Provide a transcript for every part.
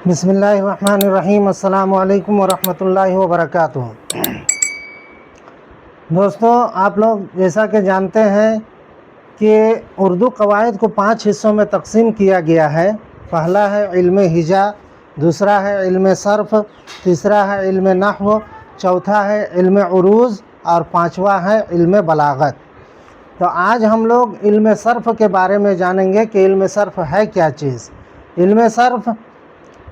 بسم اللہ الرحمن الرحیم۔ السلام علیکم ورحمۃ اللہ وبرکاتہ۔ دوستو، آپ لوگ جیسا کہ جانتے ہیں کہ اردو قواعد کو 5 حصوں میں تقسیم کیا گیا ہے۔ پہلا ہے علم ہجا، دوسرا ہے علم صرف، تیسرا ہے علم نحو، چوتھا ہے علم عروض اور پانچواں ہے علم بلاغت۔ تو آج ہم لوگ علم صرف کے بارے میں جانیں گے کہ علم صرف ہے کیا چیز۔ علم صرف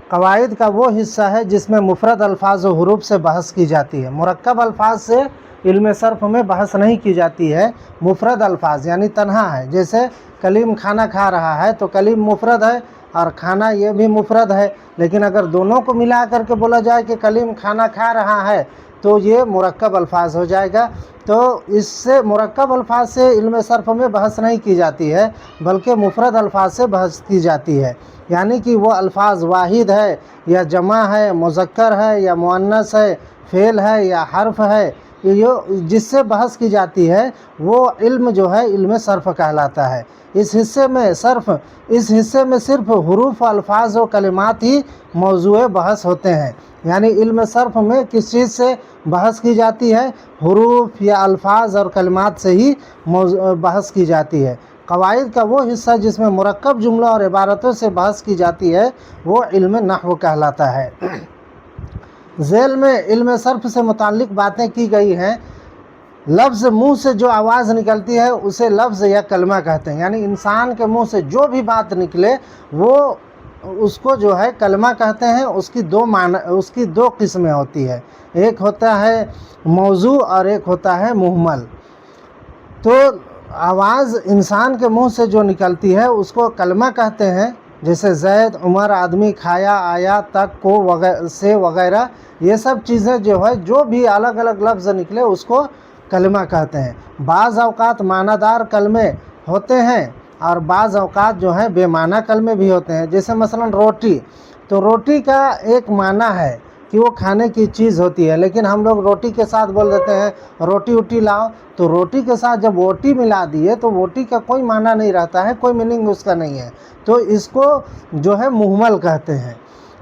قواعد کا وہ حصہ ہے جس میں مفرد الفاظ و حروف سے بحث کی جاتی ہے۔ مرکب الفاظ سے علم صرف میں بحث نہیں کی جاتی ہے۔ مفرد الفاظ یعنی تنہا ہے، جیسے کلیم کھانا کھا رہا ہے تو کلیم مفرد ہے اور کھانا یہ بھی مفرد ہے، لیکن اگر دونوں کو ملا کر کے بولا جائے کہ کلیم کھانا کھا رہا ہے تو یہ مرکب الفاظ ہو جائے گا۔ تو اس سے مرکب الفاظ سے علم صرف میں بحث نہیں کی جاتی ہے، بلکہ مفرد الفاظ سے بحث کی جاتی ہے، یعنی کہ وہ الفاظ واحد ہے یا جمع ہے، مذکر ہے یا مؤنث ہے، فعل ہے یا حرف ہے، جس سے بحث کی جاتی ہے وہ علم جو ہے علم صرف کہلاتا ہے۔ اس حصے میں صرف حروف، الفاظ و کلمات ہی موضوع بحث ہوتے ہیں۔ یعنی علم صرف میں کس چیز سے بحث کی جاتی ہے؟ حروف یا الفاظ اور کلمات سے ہی بحث کی جاتی ہے۔ قواعد کا وہ حصہ جس میں مرکب جملوں اور عبارتوں سے بحث کی جاتی ہے وہ علم نحو کہلاتا ہے۔ ذیل میں علم صرف سے متعلق باتیں کی گئی ہیں۔ لفظ منہ سے جو آواز نکلتی ہے اسے لفظ یا کلمہ کہتے ہیں، یعنی انسان کے منہ سے جو بھی بات نکلے وہ اس کو جو ہے کلمہ کہتے ہیں۔ اس کی دو قسمیں ہوتی ہے، ایک ہوتا ہے موضوع اور ایک ہوتا ہے مہمل۔ تو آواز انسان کے منہ سے جو نکلتی ہے اس کو کلمہ کہتے ہیں، جیسے زید، عمر، آدمی، کھایا، آیا، تک، کو، سے وغیرہ، یہ سب چیزیں جو ہے جو بھی الگ الگ لفظ نکلے اس کو کلمہ کہتے ہیں۔ بعض اوقات معنی دار کلمے ہوتے ہیں اور بعض اوقات جو ہیں بے معنی کلمے بھی ہوتے ہیں، جیسے مثلا روٹی۔ تو روٹی کا ایک معنی ہے کہ وہ کھانے کی چیز ہوتی ہے، لیکن ہم لوگ روٹی کے ساتھ بول دیتے ہیں روٹی وٹی لاؤ، تو روٹی کے ساتھ جب ووٹی ملا دیے تو ووٹی کا کوئی معنی نہیں رہتا ہے، کوئی میننگ اس کا نہیں ہے، تو اس کو جو ہے مہمل کہتے ہیں۔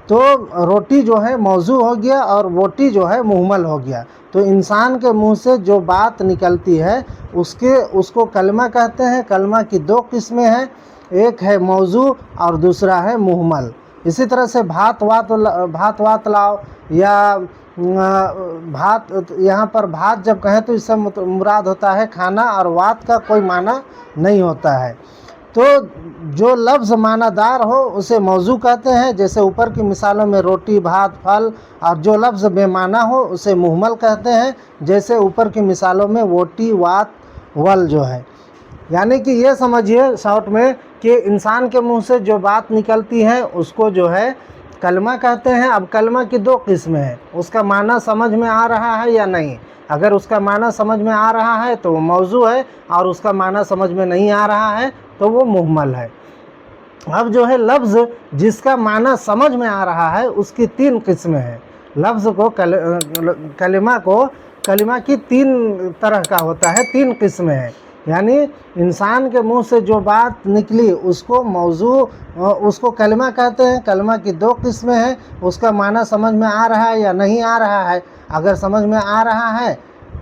تو روٹی جو ہے موضوع ہو گیا اور ووٹی جو ہے مہمل ہو گیا۔ تو انسان کے منہ سے جو بات نکلتی ہے اس کو کلمہ کہتے ہیں۔ کلمہ کی دو قسمیں ہیں، ایک ہے موضوع اور دوسرا ہے مہمل۔ اسی طرح سے بھات وات لاؤ یا بھات، یہاں پر بھات جب کہیں تو اس سے مراد ہوتا ہے کھانا، اور وات کا کوئی معنی نہیں ہوتا ہے۔ تو جو لفظ معنی دار ہو اسے موضوع کہتے ہیں، جیسے اوپر کی مثالوں میں روٹی، بھات، پھل، اور جو لفظ بے معنی ہو اسے مہمل کہتے ہیں، جیسے اوپر کی مثالوں میں ووٹی، وات، ول جو ہے۔ یعنی کہ یہ سمجھیے شارٹ میں کہ انسان کے منہ سے جو بات نکلتی ہے اس کو جو ہے کلمہ کہتے ہیں۔ اب کلمہ کی دو قسمیں ہیں، اس کا معنی سمجھ میں آ رہا ہے یا نہیں۔ اگر اس کا معنی سمجھ میں آ رہا ہے تو وہ موضوع ہے، اور اس کا معنی سمجھ میں نہیں آ رہا ہے تو وہ مہمل ہے۔ اب جو ہے لفظ جس کا معنی سمجھ میں آ رہا ہے اس کی 3 قسمیں ہیں۔ لفظ کو کلمہ کی 3 طرح کا ہوتا ہے، 3 قسمیں ہیں۔ یعنی انسان کے منہ سے جو بات نکلی اس کو موضوع، اس کو کلمہ کہتے ہیں۔ کلمہ کی 2 قسمیں ہیں، اس کا معنی سمجھ میں آ رہا ہے یا نہیں آ رہا ہے۔ اگر سمجھ میں آ رہا ہے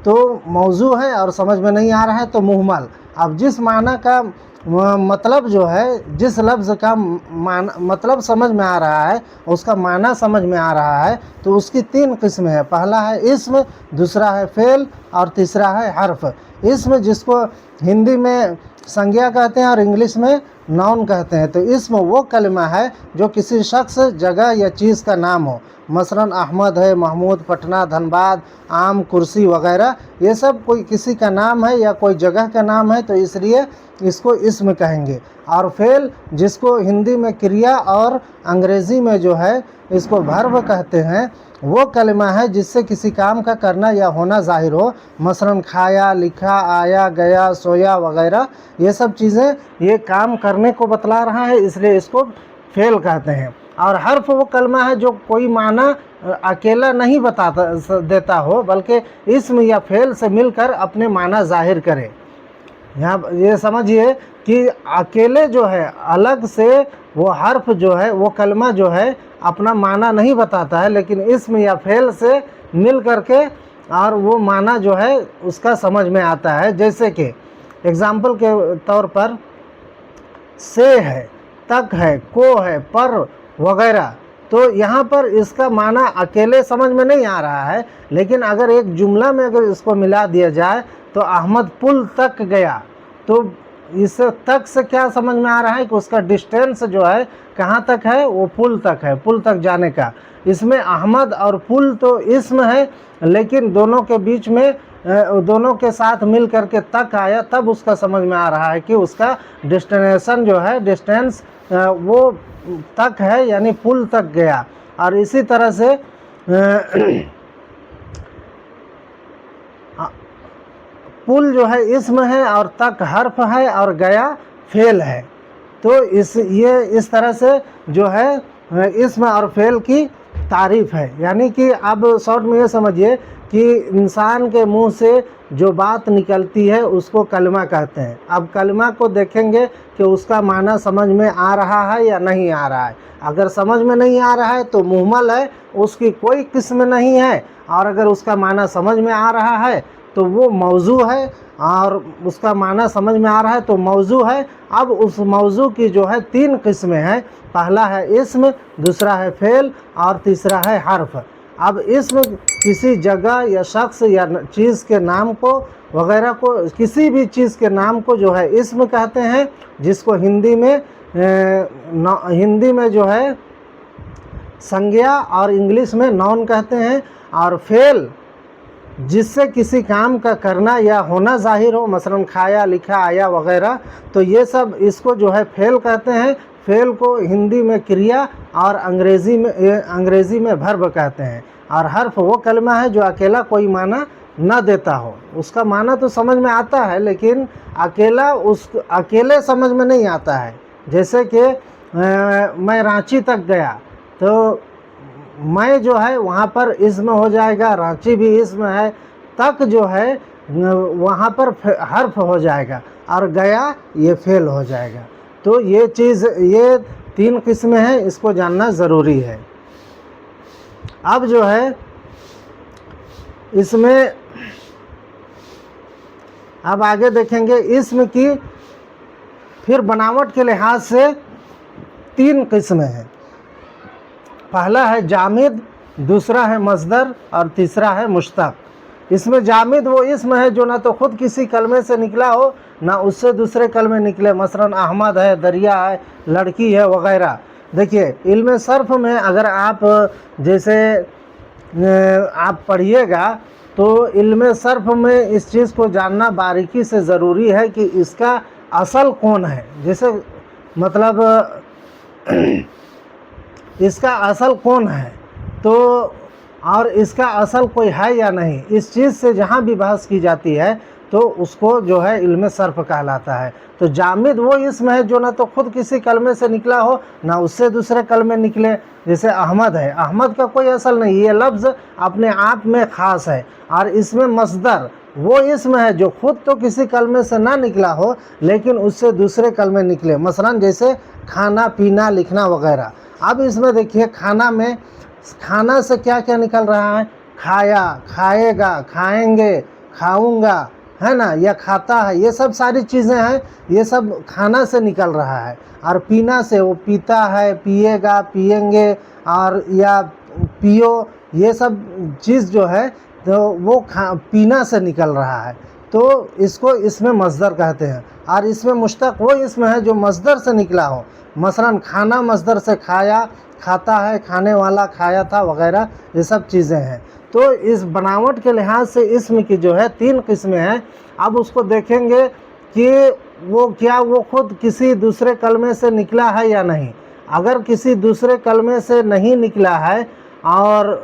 تو موضوع ہے، اور سمجھ میں نہیں آ رہا ہے تو مہمل۔ اب جس معنی کا مطلب جو ہے، جس لفظ کا مطلب سمجھ میں آ رہا ہے، اس کا معنی سمجھ میں آ رہا ہے، تو اس کی 3 قسمیں ہیں۔ پہلا ہے اسم، دوسرا ہے فعل اور تیسرا ہے حرف۔ اسم جس کو ہندی میں سنگیا کہتے ہیں اور انگلش میں ناؤن کہتے ہیں۔ تو اسم وہ کلمہ ہے جو کسی شخص، جگہ یا چیز کا نام ہو، مثلا احمد ہے، محمود، پٹنہ، دھنباد، آم، کرسی وغیرہ، یہ سب کوئی کسی کا نام ہے یا کوئی جگہ کا نام ہے، تو اس لیے اس کو اسم کہیں گے۔ اور فعل جس کو ہندی میں کریا اور انگریزی میں جو ہے اس کو ورب کہتے ہیں، وہ کلمہ ہے جس سے کسی کام کا کرنا یا ہونا ظاہر ہو، مثلا کھایا، لکھا، آیا، گیا، سویا وغیرہ، یہ سب چیزیں یہ کام کرنے کو بتلا رہا ہے، اس لیے اس کو فعل کہتے ہیں۔ اور حرف وہ کلمہ ہے جو کوئی معنی اکیلا نہیں دیتا ہو، بلکہ اسم یا فعل سے مل کر اپنے معنی ظاہر کرے۔ یہاں یہ سمجھیے کہ اکیلے جو ہے الگ سے وہ حرف جو ہے وہ کلمہ جو ہے اپنا معنی نہیں بتاتا ہے، لیکن اسم یا فعل سے مل کر کے اور وہ معنی جو ہے اس کا سمجھ میں آتا ہے۔ جیسے کہ اگزامپل کے طور پر سے ہے، تک ہے، کو ہے، پر وغیرہ، تو یہاں پر اس کا معنی اکیلے سمجھ میں نہیں آ رہا ہے، لیکن اگر ایک جملہ میں اگر اس کو ملا دیا جائے تو احمد پل تک گیا، تو اس تک سے کیا سمجھ میں آ رہا ہے کہ اس کا ڈسٹینس جو ہے کہاں تک ہے، وہ پل تک ہے، پل تک جانے کا۔ اس میں احمد اور پل تو اسم ہے، لیکن دونوں کے بیچ میں دونوں کے ساتھ مل کر کے تک آیا، تب اس کا سمجھ میں آ رہا ہے کہ اس کا ڈسٹینیشن جو ہے، ڈسٹینس وہ تک ہے، یعنی پل تک گیا۔ اور اسی طرح سے پل جو ہے اسم ہے اور تک حرف ہے اور گیا فعل ہے، تو یہ اس طرح سے جو ہے اسم اور فعل کی تعریف ہے۔ یعنی کہ اب شارٹ میں یہ سمجھیے کہ انسان کے منہ سے جو بات نکلتی ہے اس کو کلمہ کہتے ہیں۔ اب کلمہ کو دیکھیں گے کہ اس کا معنی سمجھ میں آ رہا ہے یا نہیں آ رہا ہے۔ اگر سمجھ میں نہیں آ رہا ہے تو مہمل ہے، اس کی کوئی قسم نہیں ہے، اور اگر اس کا معنی سمجھ میں آ رہا ہے تو وہ موضوع ہے، اور اس کا معنی سمجھ میں آ رہا ہے تو موضوع ہے۔ اب اس موضوع کی جو ہے 3 قسمیں ہیں، پہلا ہے اسم، دوسرا ہے فعل، اور تیسرا ہے حرف۔ اب اسم کسی جگہ یا شخص یا چیز کے نام کو وغیرہ کو، کسی بھی چیز کے نام کو جو ہے اسم کہتے ہیں، جس کو ہندی میں جو ہے سنگیا اور انگلش میں نون کہتے ہیں۔ اور فعل جس سے کسی کام کا کرنا یا ہونا ظاہر ہو، مثلا کھایا، لکھا، آیا وغیرہ، تو یہ سب اس کو جو ہے فعل کہتے ہیں۔ فعل کو ہندی میں کریا اور انگریزی میں بھرب کہتے ہیں۔ اور حرف وہ کلمہ ہے جو اکیلا کوئی معنی نہ دیتا ہو، اس کا معنی تو سمجھ میں آتا ہے لیکن اکیلے سمجھ میں نہیں آتا ہے۔ جیسے کہ میں رانچی تک گیا، تو میں جو ہے وہاں پر اسم ہو جائے گا، رانچی بھی اسم ہے، تک جو ہے وہاں پر حرف ہو جائے گا، اور گیا یہ فعل ہو جائے گا۔ تو یہ 3 قسمیں ہیں، اس کو جاننا ضروری ہے۔ اب جو ہے اس میں اب آگے دیکھیں گے اسم کی پھر بناوٹ کے لحاظ سے 3 قسمیں ہیں۔ پہلا ہے جامد، دوسرا ہے مصدر، اور تیسرا ہے مشتق۔ اس میں جامد وہ اسم ہے جو نہ تو خود کسی کلمے سے نکلا ہو، نہ اس سے دوسرے کلمے نکلے، مثلا احمد ہے، دریا ہے، لڑکی ہے وغیرہ۔ دیکھیے علم صرف میں اگر آپ جیسے آپ پڑھیے گا تو علم صرف میں اس چیز کو جاننا باریکی سے ضروری ہے کہ اس کا اصل کون ہے، جیسے مطلب اس کا اصل کون ہے، تو اور اس کا اصل کوئی ہے یا نہیں، اس چیز سے جہاں بھی بحث کی جاتی ہے تو اس کو جو ہے علم صرف کہلاتا ہے۔ تو جامد وہ اسم ہے جو نہ تو خود کسی کلمے سے نکلا ہو، نہ اس سے دوسرے کلمے نکلے، جیسے احمد ہے، احمد کا کوئی اصل نہیں، یہ لفظ اپنے آپ میں خاص ہے۔ اور اس میں مصدر وہ اسم ہے جو خود تو کسی کلمے سے نہ نکلا ہو لیکن اس سے دوسرے کلمے نکلے، مثلا جیسے کھانا، پینا، لکھنا وغیرہ۔ اب اس میں دیکھیے کھانا سے کیا کیا نکل رہا ہے، کھایا، کھائے گا، کھائیں گے، کھاؤں گا، ہے نا، یا کھاتا ہے، یہ سب ساری چیزیں ہیں، یہ سب کھانا سے نکل رہا ہے۔ اور پینا سے وہ پیتا ہے، پیے گا، پیئیں گے، اور یا پیو، یہ سب چیز جو ہے تو وہ پینا سے نکل رہا ہے، تو اس کو اس میں مصدر کہتے ہیں۔ اور اس میں مشتق وہ اسم ہے جو مصدر سے نکلا ہو، مثلا کھانا مصدر سے کھایا، کھاتا ہے، کھانے والا، کھایا تھا وغیرہ، یہ سب چیزیں ہیں۔ تو اس بناوٹ کے لحاظ سے اسم کی جو ہے 3 قسمیں ہیں۔ اب اس کو دیکھیں گے کہ وہ خود کسی دوسرے کلمے سے نکلا ہے یا نہیں۔ اگر کسی دوسرے کلمے سے نہیں نکلا ہے اور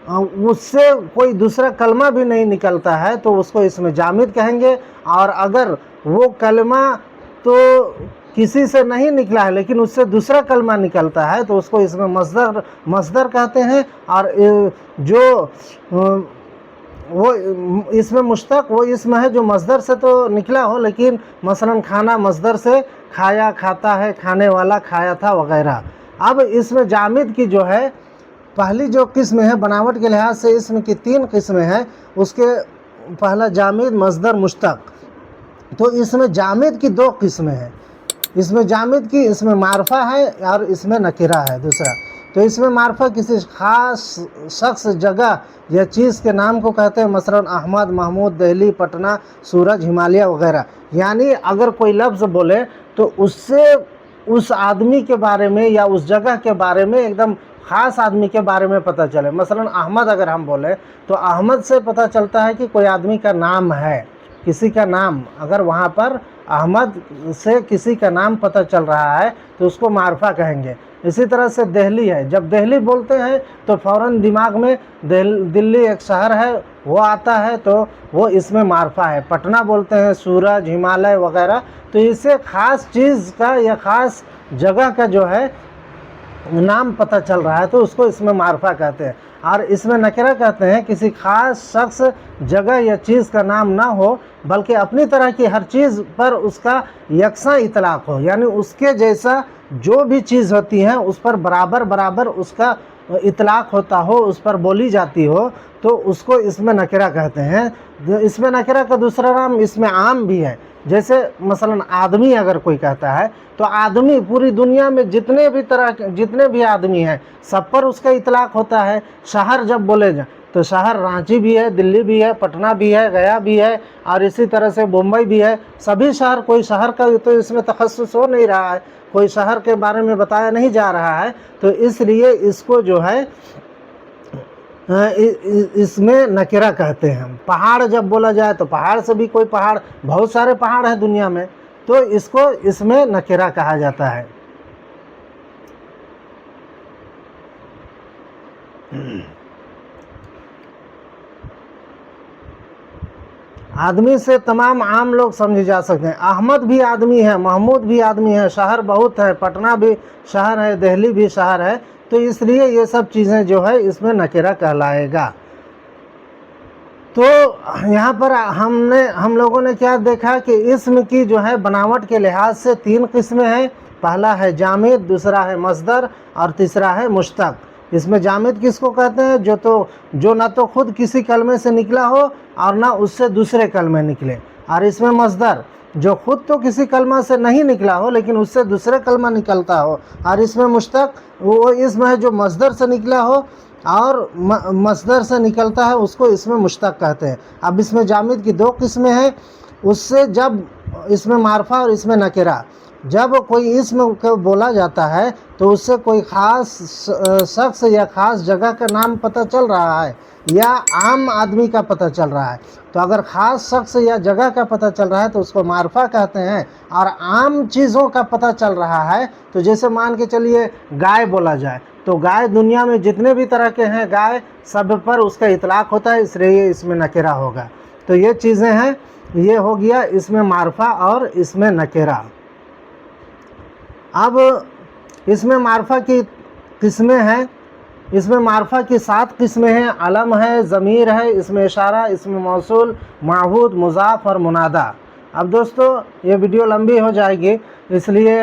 اس سے کوئی دوسرا کلمہ بھی نہیں نکلتا ہے تو اس کو اسم جامد کہیں گے۔ اور اگر وہ کلمہ تو کسی سے نہیں نکلا ہے لیکن اس سے دوسرا کلمہ نکلتا ہے تو اس کو اسم مصدر کہتے ہیں۔ اور جو وہ اسم مشتق وہ اسم ہے جو مصدر سے تو نکلا ہو، لیکن مثلا کھانا مصدر سے کھایا کھاتا ہے، کھانے والا کھایا تھا وغیرہ۔ اب اسم جامد کی جو ہے پہلی جو قسم ہے بناوٹ کے لحاظ سے اسم کی 3 قسمیں ہیں۔ اس کے پہلا جامد، مصدر، مشتق۔ تو اسم جامد کی 2 قسمیں ہیں۔ اسم جامد کی اسم معرفہ ہے اور اسم نکرہ ہے دوسرا۔ تو اسم معرفہ کسی خاص شخص، جگہ یا چیز کے نام کو کہتے ہیں، مثلا احمد، محمود، دہلی، پٹنہ، سورج، ہمالیہ وغیرہ۔ یعنی اگر کوئی لفظ بولے تو اس سے اس آدمی کے بارے میں یا اس جگہ کے بارے میں ایک دم خاص آدمی کے بارے میں پتہ چلے۔ مثلا احمد اگر ہم بولیں تو احمد سے پتہ چلتا ہے کہ کوئی آدمی کا نام ہے، کسی کا نام۔ اگر وہاں پر احمد سے کسی کا نام پتہ چل رہا ہے تو اس کو معرفہ کہیں گے۔ اسی طرح سے دہلی ہے، جب دہلی بولتے ہیں تو فوراً دماغ میں دلی ایک شہر ہے وہ آتا ہے، تو وہ اسم معرفہ ہے۔ پٹنہ بولتے ہیں، سورج، ہمالیہ وغیرہ، تو اس سے خاص چیز کا یا خاص جگہ کا جو ہے نام پتہ چل رہا ہے تو اس کو اسم معرفہ کہتے ہیں۔ اور اسم نکرہ کہتے ہیں کسی خاص شخص، جگہ یا چیز کا نام نہ ہو بلکہ اپنی طرح کی ہر چیز پر اس کا یکساں اطلاق ہو، یعنی اس کے جیسا جو بھی چیز ہوتی ہے اس پر برابر اس کا اطلاق ہوتا ہو، اس پر بولی جاتی ہو، تو اس کو اسم نکرہ کہتے ہیں۔ اسم نکرہ کا دوسرا نام اسم عام بھی ہے۔ جیسے مثلا آدمی اگر کوئی کہتا ہے تو آدمی پوری دنیا میں جتنے بھی آدمی ہیں سب پر اس کا اطلاق ہوتا ہے۔ شہر جب بولے جائیں تو شہر رانچی بھی ہے، دلی بھی ہے، پٹنہ بھی ہے، گیا بھی ہے، اور اسی طرح سے بمبئی بھی ہے۔ سبھی شہر، کوئی شہر کا تو اس میں تخصص ہو نہیں رہا ہے، کوئی شہر کے بارے میں بتایا نہیں جا رہا ہے، تو اس لیے اس کو جو ہے اس میں نکرہ کہتے ہیں۔ پہاڑ جب بولا جائے تو پہاڑ سے بھی کوئی پہاڑ، بہت سارے پہاڑ ہیں دنیا میں، تو اس کو اس میں نکرہ کہا جاتا ہے۔ آدمی سے تمام عام لوگ سمجھے جا سکتے ہیں۔ احمد بھی آدمی ہے، محمود بھی آدمی ہے، شہر بہت ہے، پٹنہ بھی شہر ہے، دہلی بھی شہر ہے، تو اس لیے یہ سب چیزیں جو ہے اس میں نکرہ کہلائے گا۔ تو یہاں پر ہم لوگوں نے کیا دیکھا کہ اسم کی جو ہے بناوٹ کے لحاظ سے 3 قسمیں ہیں۔ پہلا ہے جامد، دوسرا ہے مصدر، اور تیسرا ہے مشتق۔ اسم جامد کس کو کہتے ہیں؟ جو نہ تو خود کسی کلمے سے نکلا ہو اور نہ اس سے دوسرے کلمے نکلے۔ اور اسم مصدر جو خود تو کسی کلمہ سے نہیں نکلا ہو لیکن اس سے دوسرے کلمہ نکلتا ہو۔ اور اسم مشتق وہ اسم ہے جو مصدر سے نکلا ہو اور مصدر سے نکلتا ہے، اس کو اسم مشتق کہتے ہیں۔ اب اسم جامد کی 2 قسمیں ہیں۔ اس سے جب اسم معرفہ اور اسم نکرہ، جب کوئی اسم کو بولا جاتا ہے تو اس سے کوئی خاص شخص یا خاص جگہ کا نام پتہ چل رہا ہے یا عام آدمی کا پتہ چل رہا ہے، تو اگر خاص شخص یا جگہ کا پتہ چل رہا ہے تو اس کو معرفہ کہتے ہیں۔ اور عام چیزوں کا پتہ چل رہا ہے تو جیسے مان کے چلیے گائے بولا جائے تو گائے دنیا میں جتنے بھی طرح کے ہیں گائے، سب پر اس کا اطلاق ہوتا ہے، اس لیے یہ اسم نکرہ ہوگا۔ تو یہ چیزیں ہیں، یہ ہو گیا اسم معرفہ اور اسم نکرہ۔ اب اسم معرفہ کی قسمیں ہیں۔ اسم معرفہ کی 7 قسمیں ہیں۔ علم ہے، ضمیر ہے، اسم اشارہ، اسم موصول، معہود، مضاف اور منادہ۔ اب دوستو یہ ویڈیو لمبی ہو جائے گی، اس لیے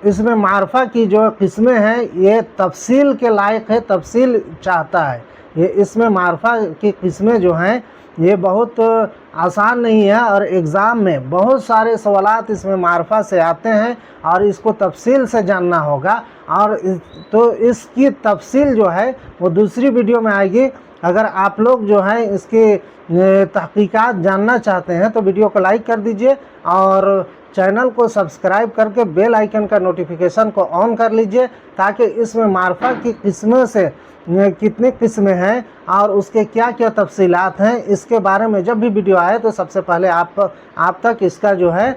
اسم معرفہ کی جو قسمیں ہیں یہ تفصیل کے لائق ہے، تفصیل چاہتا ہے۔ یہ اسم معرفہ کی قسمیں جو ہیں یہ بہت آسان نہیں ہے، اور ایگزام میں بہت سارے سوالات اسم معرفہ سے آتے ہیں اور اس کو تفصیل سے جاننا ہوگا۔ اور تو اس کی تفصیل جو ہے وہ دوسری ویڈیو میں آئے گی۔ اگر آپ لوگ جو ہیں اس کی تحقیقات جاننا چاہتے ہیں تو ویڈیو کو لائک کر دیجئے اور چینل کو سبسکرائب کر کے بیل آئیکن کا نوٹیفیکیشن کو آن کر لیجئے، تاکہ اسم معرفہ کی قسموں سے کتنی قسمیں ہیں اور اس کے کیا کیا تفصیلات ہیں، اس کے بارے میں جب بھی ویڈیو آئے تو سب سے پہلے آپ تک اس کا جو ہے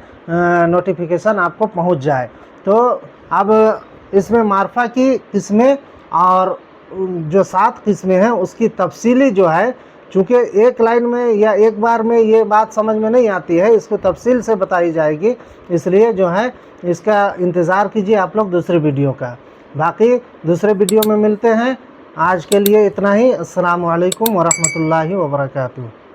نوٹیفیکیشن آپ کو پہنچ جائے۔ تو اب اسم معرفہ کی قسمیں اور جو 7 قسمیں ہیں اس کی تفصیلی جو ہے، چونکہ ایک لائن میں یا ایک بار میں یہ بات سمجھ میں نہیں آتی ہے، اس کو تفصیل سے بتائی جائے گی، اس لیے جو ہے اس کا انتظار کیجیے آپ لوگ دوسرے ویڈیو کا۔ باقی دوسرے ویڈیو میں ملتے ہیں۔ آج کے لیے اتنا ہی۔ السلام علیکم ورحمۃ اللہ وبرکاتہ۔